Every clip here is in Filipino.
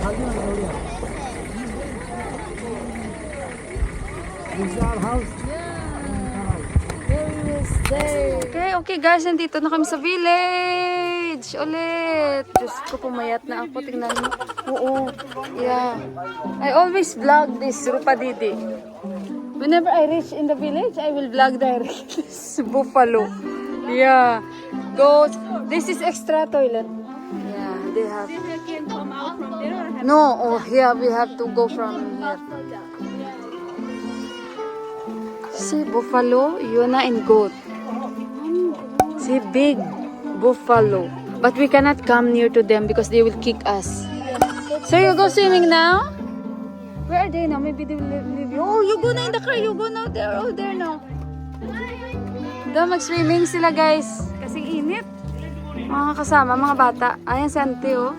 This is our house. Okay guys, nandito na kami sa village ulit. Diyos ko, pumayat na ako. Tingnan mo. Oo. Yeah. I always vlog this Rupa Didi. Whenever I reach in the village, I will vlog directly this buffalo. Yeah. Goats. This is extra toilet. Yeah, they have. No, oh yeah, we have to go from here. See, buffalo, Yuna and goat. See, big buffalo. But we cannot come near to them because they will kick us. So you go swimming now? Where are they now? Maybe they will leave you. Oh, you go na in the car. You go now. They're all there now. Mag-swimming sila guys. Kasing init. Mga kasama, mga bata. Ayan si auntie oh.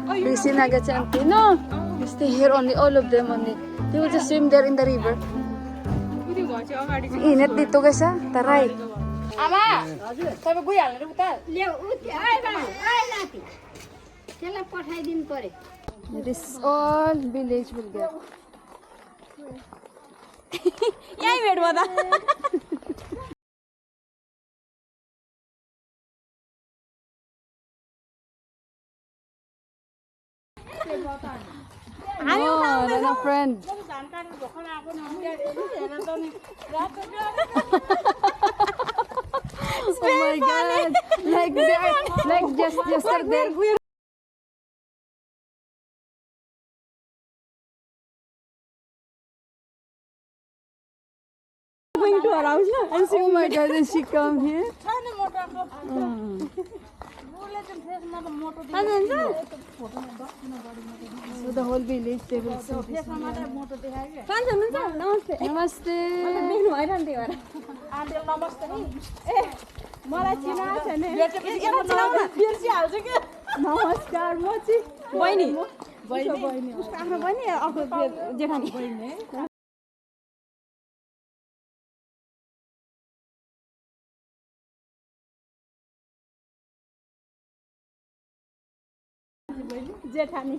Busy na agad si auntie. No! You stay here only. All of them only. They will just swim there in the river. Ang init dito guys ha. Taray. Ama! Sabi buyan, rubutan. This all village will get. Yay, medwada. Oh, a friend. Oh my God! Like they are, like just yesterday. Going to arouse her and see. Oh my God! Did she come here? So the whole village they will see this. Namaste. Namaste. नमस्कार म चाहिँ बहिनी बहिनी उसको आफ्नो बहिनी आफ्नो जेठानी जेठानी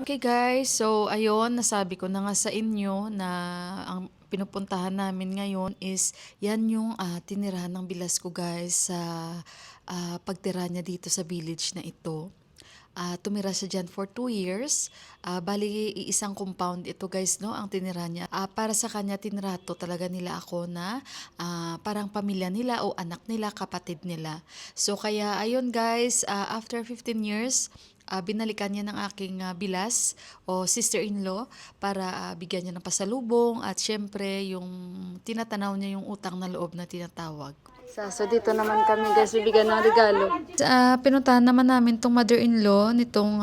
Okay guys, so ayun, nasabi ko na nga sa inyo na ang pinupuntahan namin ngayon is yan yung tinirahan ng bilas ko guys sa pagtira niya dito sa village na ito. Tumira siya dyan for 2 years. Bali, isang compound ito guys, no, ang tinira niya. Para sa kanya, tinrato talaga nila ako na parang pamilya nila o anak nila, kapatid nila. So kaya, ayun guys, after 15 years, binalikan niya ng aking bilas o sister-in-law para bigyan niya ng pasalubong at syempre yung tinatanaw niya yung utang na loob na tinatawag. So dito naman kami guys, bibigyan ng regalo. Pinuntahan naman namin tong mother-in-law nitong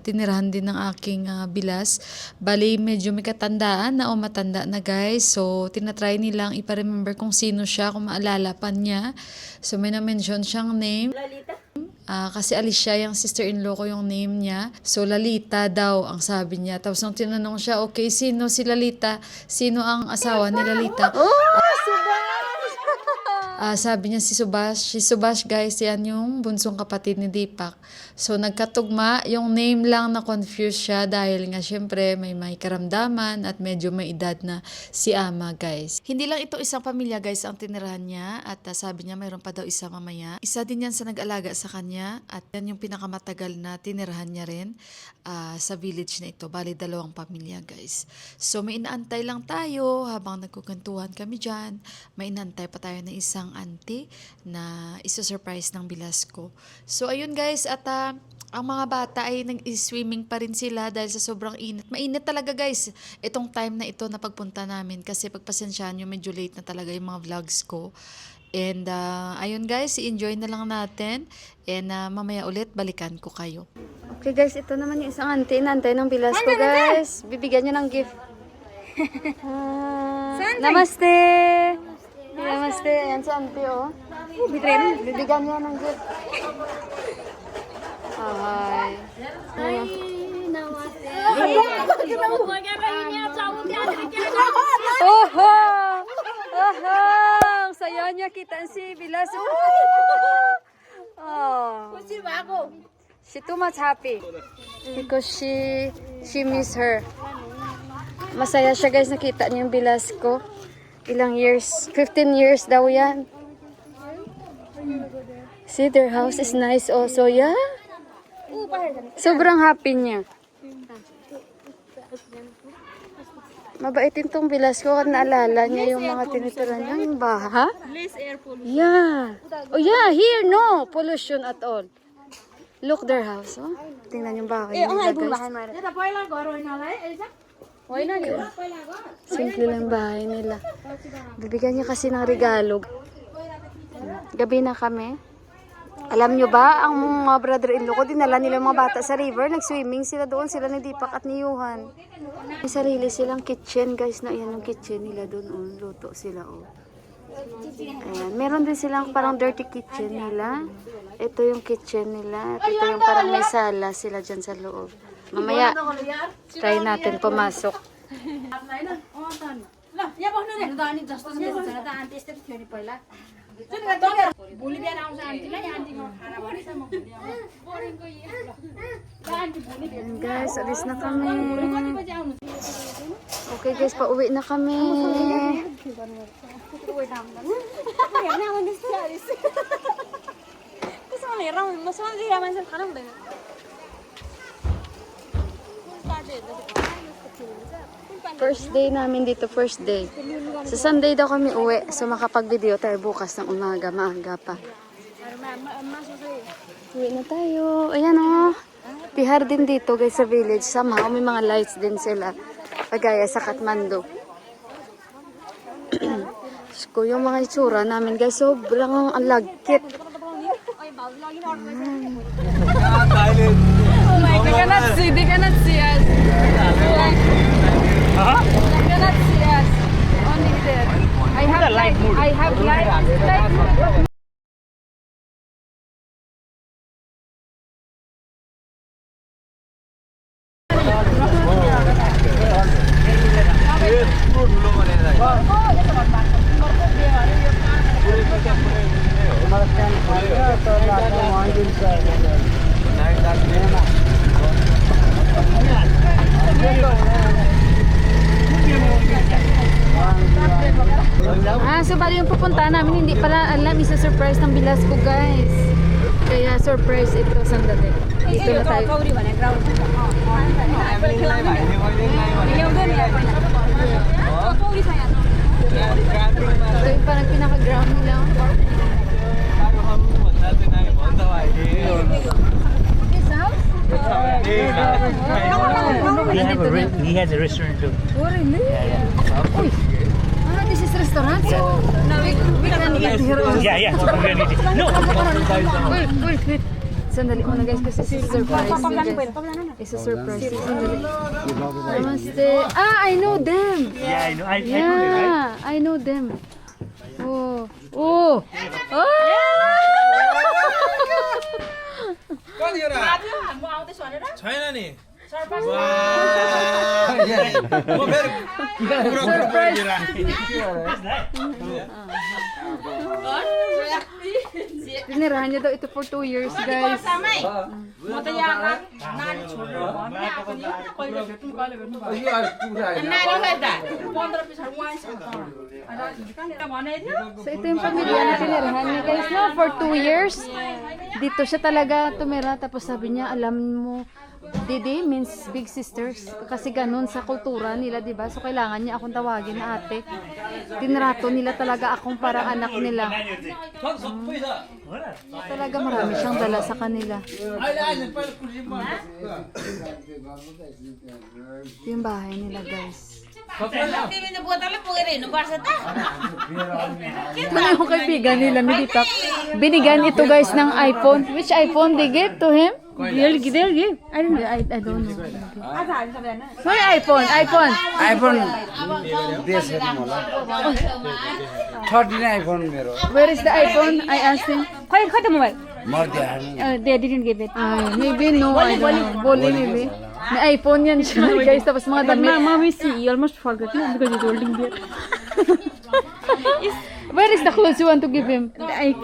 tinirahan din ng aking bilas. Bali, medyo may katandaan na o matanda na guys. So, tinatry nilang ipa-remember kung sino siya, kung maalala pa niya. So, may na-mention siyang name. Kasi Alicia, yung sister-in-law ko yung name niya. So, Lalita daw ang sabi niya. Tapos nung tinanong siya, okay, sino si Lalita? Sino ang asawa ni Lalita? Sabi niya si Subash. Si Subash guys, yan yung bunsong kapatid ni Deepak. So nagkatugma, yung name lang na confused siya dahil nga syempre may karamdaman at medyo may edad na si ama guys. Hindi lang ito isang pamilya guys ang tinirahan niya at sabi niya mayroon pa daw isa mamaya. Isa din yan sa nag-alaga sa kanya at yan yung pinakamatagal na tinirahan niya rin sa village na ito. Bali 2 pamilya guys. So may inaantay lang tayo habang nagkukantuhan kami dyan. May inaantay pa tayo ng isang auntie na isa-surprise ng bilas ko. So ayun guys, at ang mga bata ay nag-swimming pa rin sila dahil sa sobrang init. Mainit talaga guys itong time na ito na pagpunta namin kasi pagpasensyaan nyo medyo late na talaga yung mga vlogs ko. And ayun guys, enjoy na lang natin and mamaya ulit balikan ko kayo. Okay guys, ito naman yung isang auntie, inantay ng bilas ko guys. Bibigyan niya ng gift. Namaste! Namaste. Ayan si auntie, oh. Bibigyan niya ng gift. Hi. Namaste. Oho! Oho! Ang saya! ayaw niya kita si Bilas. Oh. She too much happy because she miss her. Masaya siya guys, nakita niyo yung Bilas ko. Ilang years? 15 years daw yan. See, their house is nice also, yeah? Sobrang happy niya. Mabaitin tong Bilas ko at naalala niya yung mga tinitira niya. Yung baha? Yeah. Oh yeah, here no pollution at all. Look their house, oh. Tingnan yung bahay nila, guys. Simple lang bahay nila. Bibigyan niya kasi ng regalo. Gabi na kami. Alam nyo ba, ang mga brother-in-law ko, dinala nila mga bata sa river. Nag-swimming sila doon, sila ni Deepak at ni Yuhan. May sarili silang kitchen, guys, na yan yung kitchen nila doon. Oh. Luto sila, oh. Ayan. Meron din silang parang dirty kitchen nila. Ito yung kitchen nila. At ito yung parang may sala sila dyan sa loob. Mamaya, try natin pumasok. Ayan guys, alis na kami. Okay guys, pauwi na kami. First day namin dito, first day. Sa Sunday daw kami uwi. So makapag-video tayo bukas ng umaga, maaga pa. Uwi na tayo. Ayan o. Tihar din dito guys sa village. Somehow may mga lights din sila. Pagaya sa Kathmandu. So, yung mga itsura namin guys, sobrang alagkit. They cannot see us. They cannot see us. Only there. I have light. I have light. So bali yung pupuntahan namin, hindi pala alam, isa-surprise ng Bilas ko guys. Kaya surprise ito, sandali. Dito na tayo. Ito yung parang pinaka-ground nila. This house? He has a restaurant too. Oh really? Uy. This is restaurant, so we can eat here also. Yeah. No. Wait. Sandali muna guys, kasi it's a surprise. It's a surprise. Sandali. Namaste. I know them. Yeah, I know. I know it, right? Yeah, I know them. Oh. China Tinirahan niya daw ito for 2 years, guys. So ito yung pamilya na tinirahan niya, guys, no? For 2 years. Dito siya talaga tumira. Tapos sabi niya, alam mo, Didi means big sisters. Kasi ganun sa kultura nila, diba? So kailangan niya akong tawagin na ate. Tinrato nila talaga akong parang anak nila. Talaga marami siyang dala sa kanila. Ito yung bahay nila, guys. Ito na yung kaibigan nila, Medipak. Binigyan ito, guys, ng iPhone. Which iPhone they gave to him? They'll give. I don't know. I don't know. What iPhone? iPhone this है मला 13 iPhone मेरो Where is the iPhone? I asked him. Kaya the mobile? मर दिया They didn't give it. Maybe no. I don't know. Boli maybe. May iPhone yan siya, guys. Tapos mga damit. Mama, we see. You almost forgot, no? Because he's holding there. Where is the clothes you want to give him?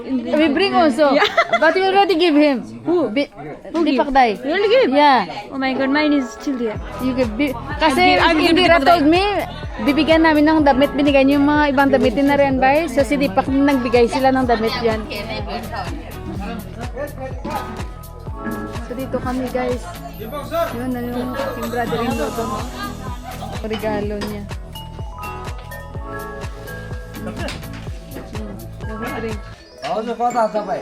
We bring also. But we already give him. Who? Dipak Day. You really give? Yeah. Oh my God, mine is still there. You give. Kasi I'll give Indira Dipak Day. told me, bibigyan namin ng damit. Binigay niyo yung mga ibang damit din na rin, bay. So si Dipak nagbigay sila ng damit yan. So dito kami, guys. Yun na yung aking brother-in-law doon. Regalo niya. Drink. हजुर कता तपाईँ